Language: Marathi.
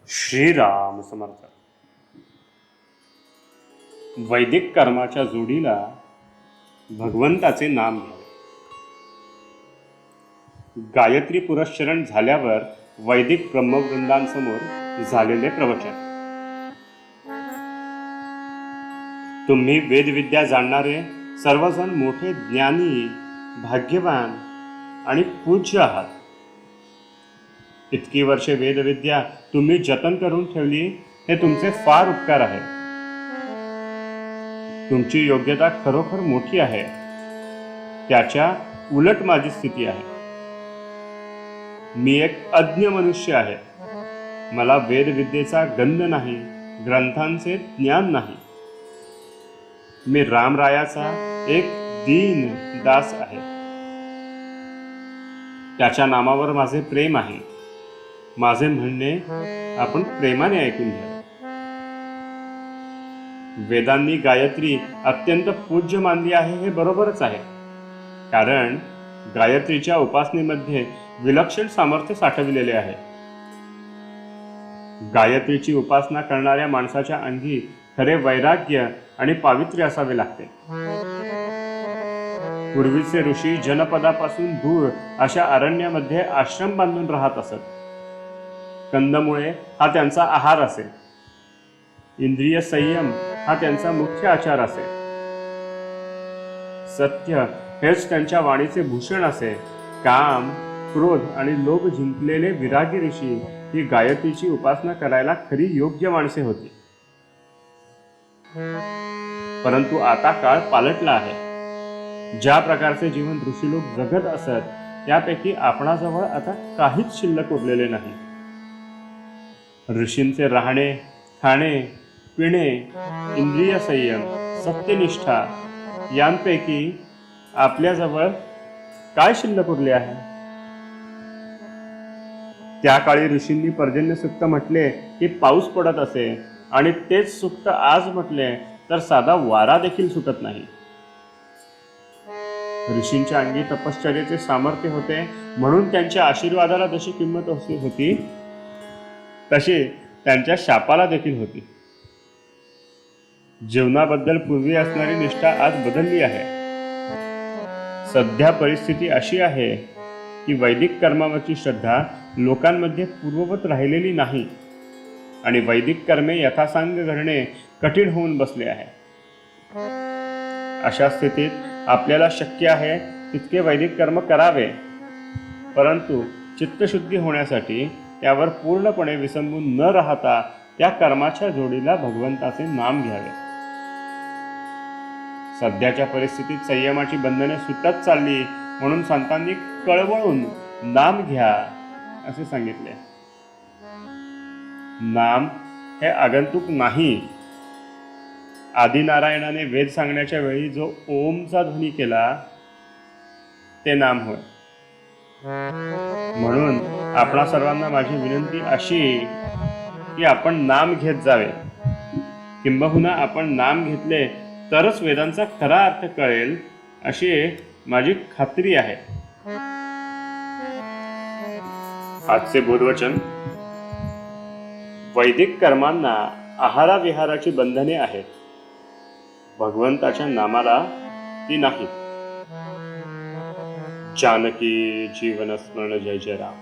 श्रीराम समर्थ. वैदिक कर्माच्या जोडीला भगवंताचे नाम घ्यावे. गायत्री पुरस्चरण झाल्यावर वैदिक ब्रह्मवृंदांसमोर झालेले प्रवचन. तुम्ही वेदविद्या जाणणारे सर्वजण मोठे ज्ञानी, भाग्यवान आणि पूज्य आहात. इतकी वर्षे वेदविद्या तुम्ही जतन करून ठेवली, हे तुमचे फार उपकार आहे. तुमची योग्यता खरोखर मोठी आहे. त्याच्या उलट माझी स्थिती आहे. मी एक अज्ञ मनुष्य आहे. मला वेदविद्येचा गंध नाही, ग्रंथांचे ज्ञान नाही. मी रामरायाचा एक दीन दास आहे. त्याच्या नामावर माझे प्रेम आहे. माझे म्हणणे आपण प्रेमाने ऐकून घ्या. वेदांनी गायत्री अत्यंत पूज्य मानली आहे, हे बरोबरच आहे. कारण गायत्रीच्या उपासनेमध्ये विलक्षण सामर्थ्य साठविलेले आहे. गायत्रीची उपासना करणाऱ्या माणसाच्या अंगी खरे वैराग्य आणि पावित्र्य असावे लागते. पूर्वीचे ऋषी जनपदापासून दूर अशा अरण्यामध्ये आश्रम बांधून राहत असत. कंदमुळे हा त्यांचा आहार असे. इंद्रिय संयम हा त्यांचा मुख्य आचार असे. सत्य हेच त्यांच्या वाणीचे भूषण असे. काम, क्रोध आणि लोभ जिंकलेले विरागी ऋषी ही गायत्रीची उपासना करायला खरी योग्य माणसे होती. परंतु आता काळ पालटला आहे. ज्या प्रकारचे जीवन ऋषी लोक जगत असत, त्यापैकी आपणाजवळ आता काहीच शिल्लक उरलेले नाही. ऋषींचे राहणे, खाणे, पिणे, इंद्रिय संयम, सत्यनिष्ठा यांपैकी आपल्याजवळ काय शिल्लक उरले आहे? त्या काळी ऋषींनी पर्जन्य सूक्त म्हटले की पाऊस पडत असे, आणि तेच सूक्त आज म्हटले तर साधा वारा देखील सुटत नाही. ऋषींच्या अंगी तपश्चर्याचे सामर्थ्य होते, म्हणून त्यांच्या आशीर्वादाला जशी किंमत होती, तशी त्यांच्या शापाला देखील होती. जीवनाबद्दल पूर्वी असणारी निष्ठा आज बदलली आहे. सध्या परिस्थिती अशी आहे की वैदिक कर्मावरची श्रद्धा लोकांमध्ये पूर्ववत राहिलेली नाही, आणि वैदिक कर्मे यथासांग घडणे कठीण होऊन बसले आहे. अशा स्थितीत आपल्याला शक्य आहे तितके वैदिक कर्म करावे, परंतु चित्तशुद्धी होण्यासाठी त्यावर पूर्णपणे विसंबून न राहता त्या कर्माच्या जोडीला भगवंताचे नाम घ्यावे. सध्याच्या परिस्थितीत संयमाची बंधने सुटत चालली, म्हणून संतांनी कळवळून नाम घ्या असे सांगितले. नाम हे आगंतुक नाही. आदिनारायणाने वेद सांगण्याच्या वेळी जो ओमचा ध्वनी केला ते नाम होय. म्हणून आपणा सर्वांना माझी विनंती अशी की आपण नाम घेत जावे. किंबहुना आपण नाम घेतले तरच वेदांचा खरा अर्थ कळेल, अशी माझी खात्री आहे. आजचे बोधवचन. वैदिक कर्मांना आहाराविहाराची बंधने आहेत, भगवंताच्या नामाला ती नाही. जानकी जीवन स्मरण. जय जय राम.